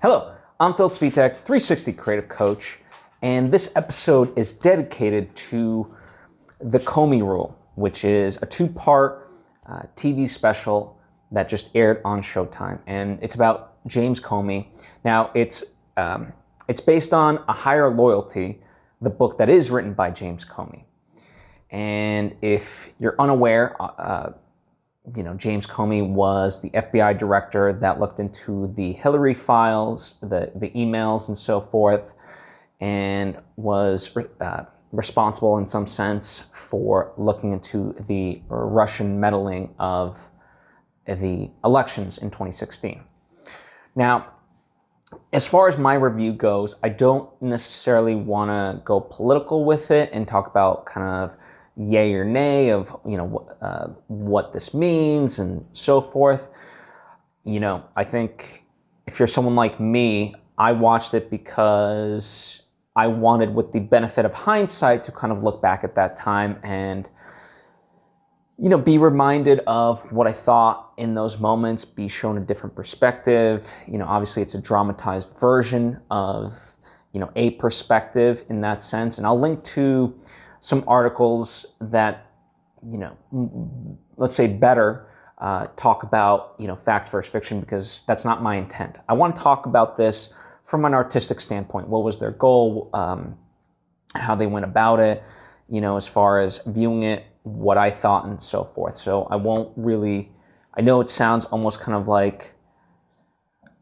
Hello, I'm Phil Svitek, 360 Creative Coach, and this episode is dedicated to the Comey Rule, which is a two-part TV special that just aired on Showtime, and it's about James Comey. Now, it's based on A Higher Loyalty, the book that is written by James Comey. And if you're unaware, James Comey was the FBI director that looked into the Hillary files, the emails and so forth, and was responsible in some sense for looking into the Russian meddling of the elections in 2016. Now, as far as my review goes, I don't necessarily want to go political with it and talk about kind of yay or nay of what this means and so forth. I think if you're someone like me, I watched it because I wanted, with the benefit of hindsight, to kind of look back at that time and be reminded of what I thought in those moments, be shown a different perspective. Obviously it's a dramatized version of a perspective in that sense, and I'll link to some articles that, let's say better talk about, fact versus fiction, because that's not my intent. I want to talk about this from an artistic standpoint. What was their goal? How they went about it, as far as viewing it, what I thought and so forth. So I won't really, I know it sounds almost kind of like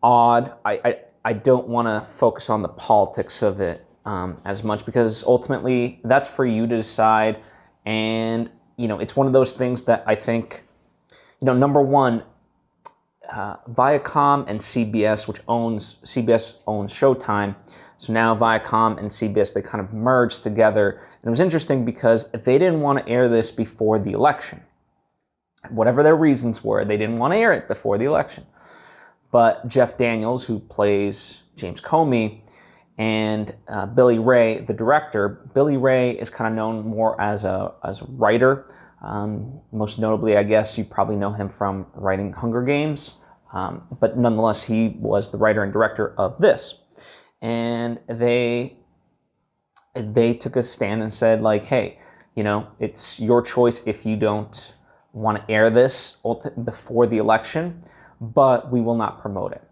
odd. I don't want to focus on the politics of it as much, because ultimately that's for you to decide. And it's one of those things that I think, number one, Viacom and CBS, CBS owns Showtime, so now Viacom and CBS, they kind of merged together. And it was interesting because they didn't want to air this before the election. Whatever their reasons were, they didn't want to air it before the election. But Jeff Daniels, who plays James Comey, and Billy Ray, the director. Billy Ray is kind of known more as a writer. Most notably, I guess you probably know him from writing Hunger Games. But nonetheless, he was the writer and director of this. And they took a stand and said, like, hey, it's your choice if you don't want to air this before the election, but we will not promote it.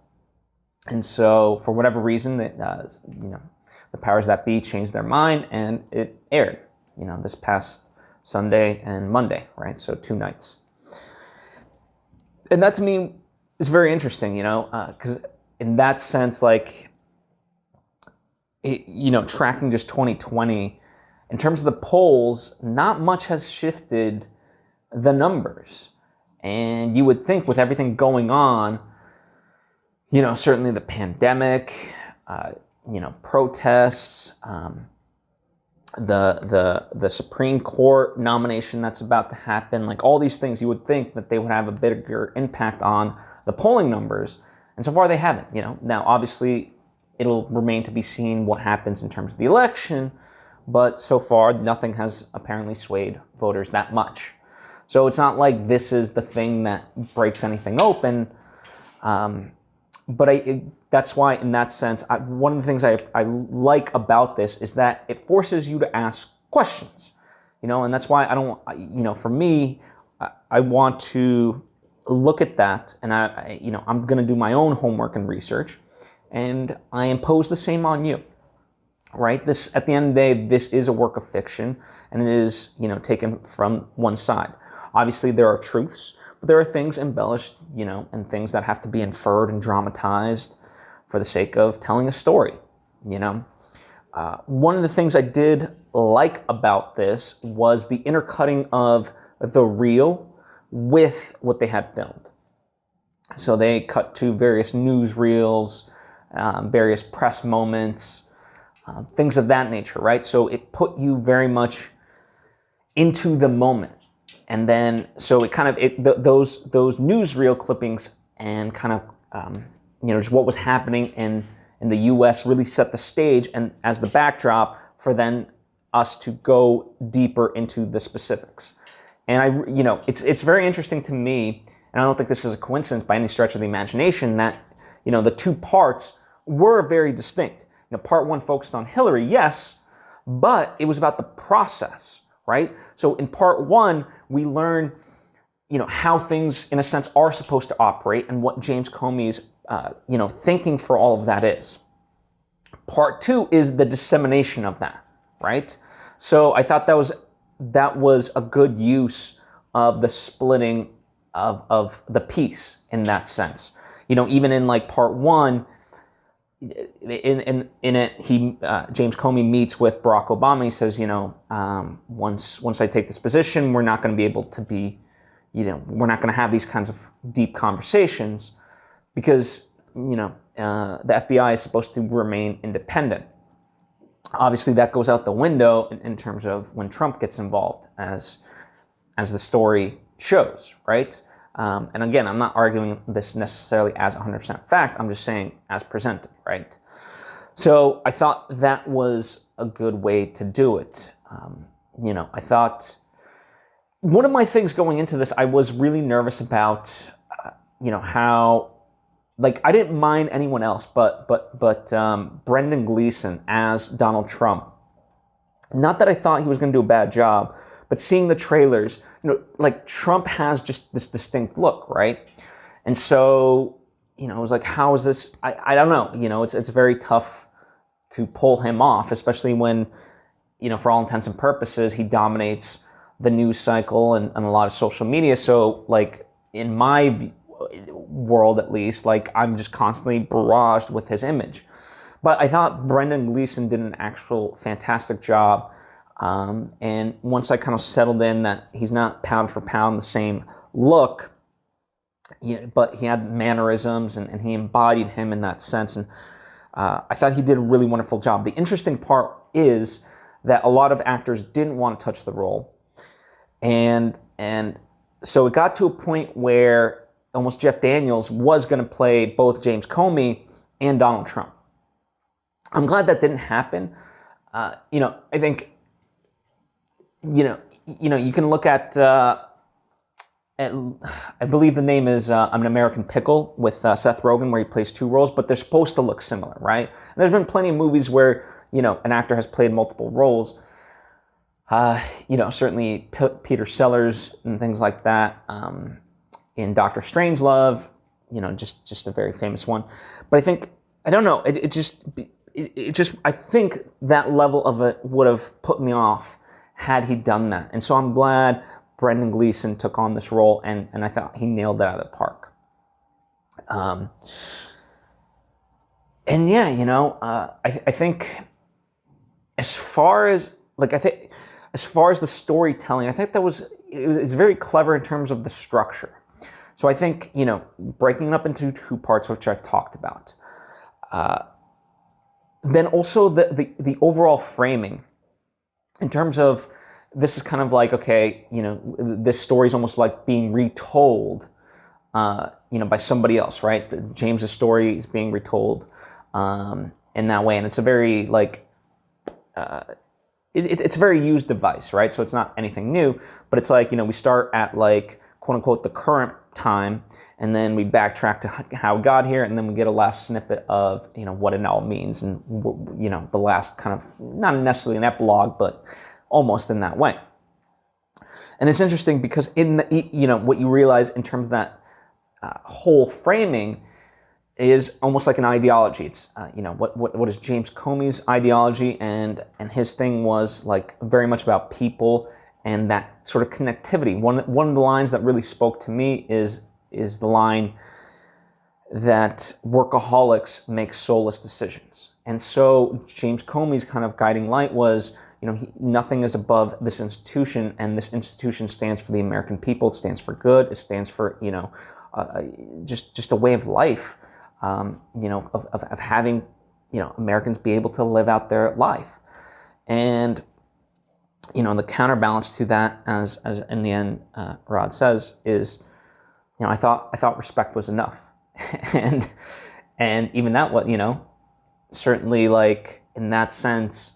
And so, for whatever reason, the powers that be changed their mind, and it aired, this past Sunday and Monday, right? So 2 nights. And that to me is very interesting, because in that sense, like, tracking just 2020, in terms of the polls, not much has shifted the numbers. And you would think with everything going on, certainly the pandemic, protests, the Supreme Court nomination that's about to happen, like all these things, you would think that they would have a bigger impact on the polling numbers. And so far they haven't, Now, obviously, it'll remain to be seen what happens in terms of the election, but so far nothing has apparently swayed voters that much. So it's not like this is the thing that breaks anything open. But that's why, in that sense, one of the things I like about this is that it forces you to ask questions, and that's why I don't, for me, I want to look at that, and I'm going to do my own homework and research, and I impose the same on you, right? This, at the end of the day, this is a work of fiction, and it is, taken from one side. Obviously, there are truths, but there are things embellished, and things that have to be inferred and dramatized for the sake of telling a story, One of the things I did like about this was the intercutting of the real with what they had filmed. So they cut to various newsreels, various press moments, things of that nature, right? So it put you very much into the moment. And then, so it kind of, those newsreel clippings and kind of, just what was happening in the U.S. really set the stage and as the backdrop for then us to go deeper into the specifics. And it's very interesting to me, and I don't think this is a coincidence by any stretch of the imagination, that, the 2 parts were very distinct. Part one focused on Hillary, yes, but it was about the process, right? So in part one, we learn, how things, in a sense, are supposed to operate and what James Comey's, thinking for all of that is. Part two is the dissemination of that, right? So I thought that was a good use of the splitting of the piece in that sense. Even in like part one, in it, James Comey meets with Barack Obama. He says, once I take this position, we're not going to be able to be, we're not going to have these kinds of deep conversations because, the FBI is supposed to remain independent. Obviously, that goes out the window in terms of when Trump gets involved, as the story shows, right? And again, I'm not arguing this necessarily as 100% fact. I'm just saying as presented, right? So I thought that was a good way to do it. I thought one of my things going into this, I was really nervous about, how, like, I didn't mind anyone else, but Brendon Gleeson as Donald Trump. Not that I thought he was going to do a bad job, but seeing the trailers, like Trump has just this distinct look, right? And so, it was like, how is this? I don't know. It's very tough to pull him off, especially when, for all intents and purposes, he dominates the news cycle and a lot of social media. So, like, in my world at least, like, I'm just constantly barraged with his image. But I thought Brendon Gleeson did an actual fantastic job. And once I kind of settled in that he's not pound for pound the same look, but he had mannerisms and he embodied him in that sense. And I thought he did a really wonderful job. The interesting part is that a lot of actors didn't want to touch the role. And so it got to a point where almost Jeff Daniels was going to play both James Comey and Donald Trump. I'm glad that didn't happen. I think, you can look at I believe the name is I'm an American Pickle with Seth Rogen, where he plays two roles, but they're supposed to look similar, right? And there's been plenty of movies where, an actor has played multiple roles. Certainly Peter Sellers and things like that. In Doctor Strangelove, just a very famous one. But I think, I don't know, it just, I think that level of it would have put me off had he done that. And so I'm glad Brendon Gleeson took on this role, and I thought he nailed it out of the park. And yeah, I think as far as the storytelling, I think it's very clever in terms of the structure. So I think, breaking it up into two parts, which I've talked about. Then also the overall framing, in terms of, this is kind of like, okay, this story is almost like being retold, by somebody else, right? James's story is being retold in that way, and it's a very it's a very used device, right? So it's not anything new, but it's like, we start at like, quote unquote, the current time, and then we backtrack to how we got here, and then we get a last snippet of, what it all means, and, the last kind of, not necessarily an epilogue, but almost in that way. And it's interesting because in the, what you realize in terms of that whole framing is almost like an ideology. It's, what is James Comey's ideology, and his thing was like very much about people and that sort of connectivity. One of the lines that really spoke to me is the line that workaholics make soulless decisions. And so James Comey's kind of guiding light was, nothing is above this institution, and this institution stands for the American people. It stands for good. It stands for, just a way of life, of having, Americans be able to live out their life. And, the counterbalance to that, as in the end, Rod says, is, I thought respect was enough. and even that was, certainly, like, in that sense,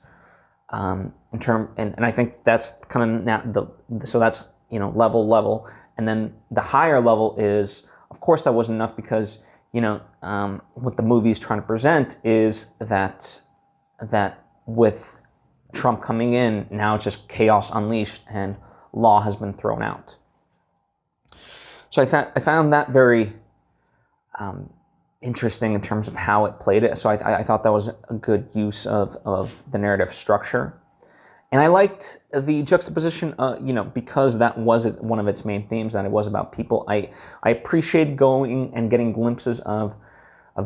and I think that's kind of so that's, level, and then the higher level is, of course, that wasn't enough, because, what the movie is trying to present is that with Trump coming in, now it's just chaos unleashed and law has been thrown out. So I found that very interesting in terms of how it played it. So I thought that was a good use of the narrative structure. And I liked the juxtaposition, because that was one of its main themes, that it was about people. I appreciated going and getting glimpses of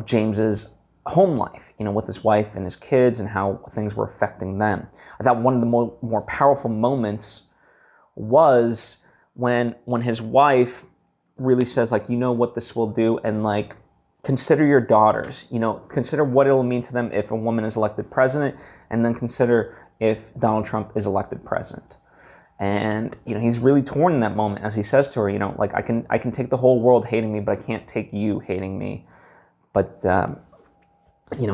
James's home life, with his wife and his kids and how things were affecting them. I thought one of the more powerful moments was when his wife really says, like, what this will do, and like, consider your daughters, consider what it'll mean to them if a woman is elected president, and then consider if Donald Trump is elected president. And, he's really torn in that moment, as he says to her, like, I can take the whole world hating me, but I can't take you hating me. But,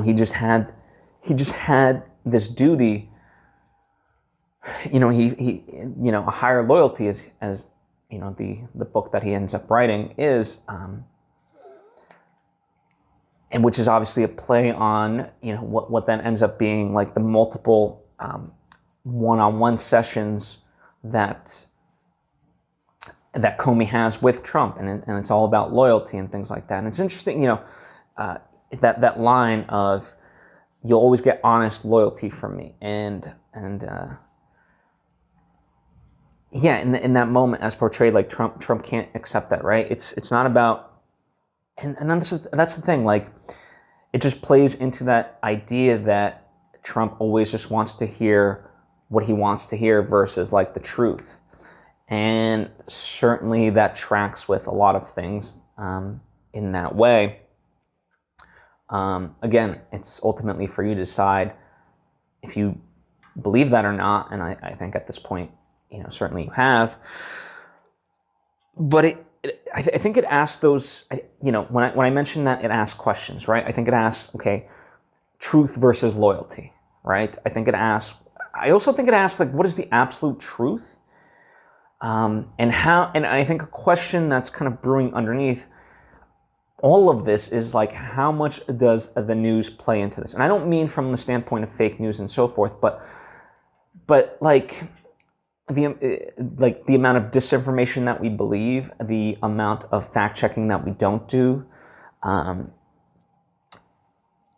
he just had this duty, a higher loyalty as the book that he ends up writing is, and which is obviously a play on, what then ends up being like the multiple one-on-one sessions that Comey has with Trump, and it's all about loyalty and things like that. And it's interesting, that line of, you'll always get honest loyalty from me, and in that moment, as portrayed, like Trump can't accept that, right? It's not about, and that's the thing, like, it just plays into that idea that Trump always just wants to hear what he wants to hear versus like the truth. And certainly that tracks with a lot of things in that way. Again, it's ultimately for you to decide if you believe that or not. And I think at this point, certainly you have. But I think it asks those, when I mentioned that, it asks questions, right? I think it asks, okay, truth versus loyalty, right? I also think it asks, like, what is the absolute truth? And I think a question that's kind of brewing underneath all of this is, like, how much does the news play into this? And I don't mean from the standpoint of fake news and so forth, but like, the amount of disinformation that we believe, the amount of fact-checking that we don't do,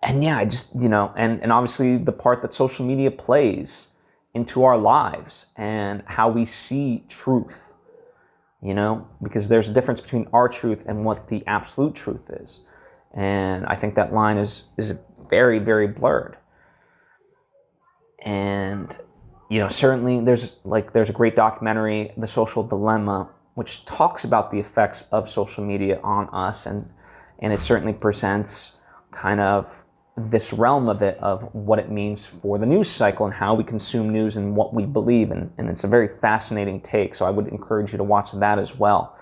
and yeah, I just, and obviously the part that social media plays into our lives and how we see truth, because there's a difference between our truth and what the absolute truth is. And I think that line is very, very blurred. And, certainly there's a great documentary, The Social Dilemma, which talks about the effects of social media on us. And it certainly presents kind of this realm of it, of what it means for the news cycle and how we consume news and what we believe. And it's a very fascinating take. So I would encourage you to watch that as well.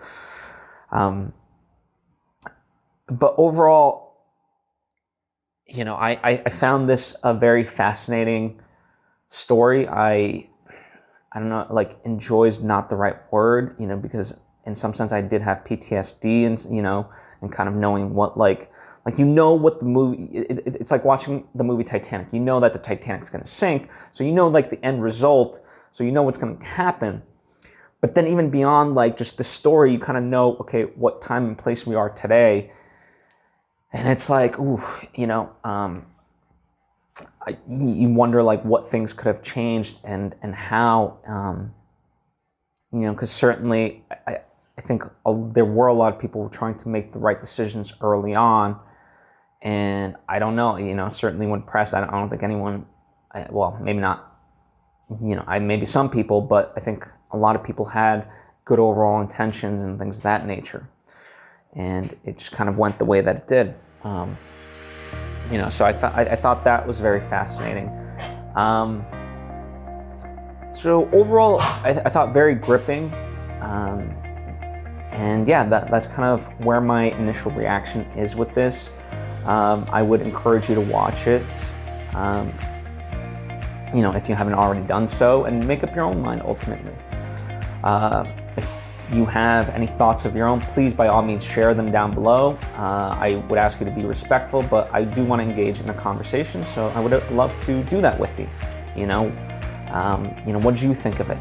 But overall, I found this a very fascinating story. I don't know, like, enjoy is not the right word, because in some sense I did have PTSD and kind of knowing what, like what the movie, it's like watching the movie Titanic. That the Titanic's going to sink, so like the end result, so what's going to happen. But then even beyond, like, just the story, you kind of know, okay, what time and place we are today. And it's like, ooh, you wonder, like, what things could have changed and how, because certainly I think there were a lot of people who were trying to make the right decisions early on. And I don't know, certainly when pressed, I don't think anyone, well, maybe not, maybe some people, but I think a lot of people had good overall intentions and things of that nature. And it just kind of went the way that it did. So I thought that was very fascinating. So overall, I thought very gripping. And yeah, that's kind of where my initial reaction is with this. I would encourage you to watch it, if you haven't already done so, and make up your own mind ultimately. you have any thoughts of your own, please by all means share them down below. I would ask you to be respectful, but I do want to engage in a conversation, so I would love to do that with you. What did you think of it?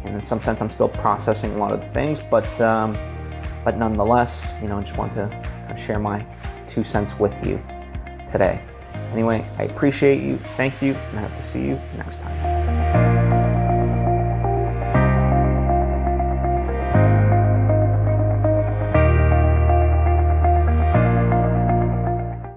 And in some sense, I'm still processing a lot of the things, but nonetheless, I just want to kind of share my 2 cents with you today. Anyway, I appreciate you. Thank you, and I hope to see you next time.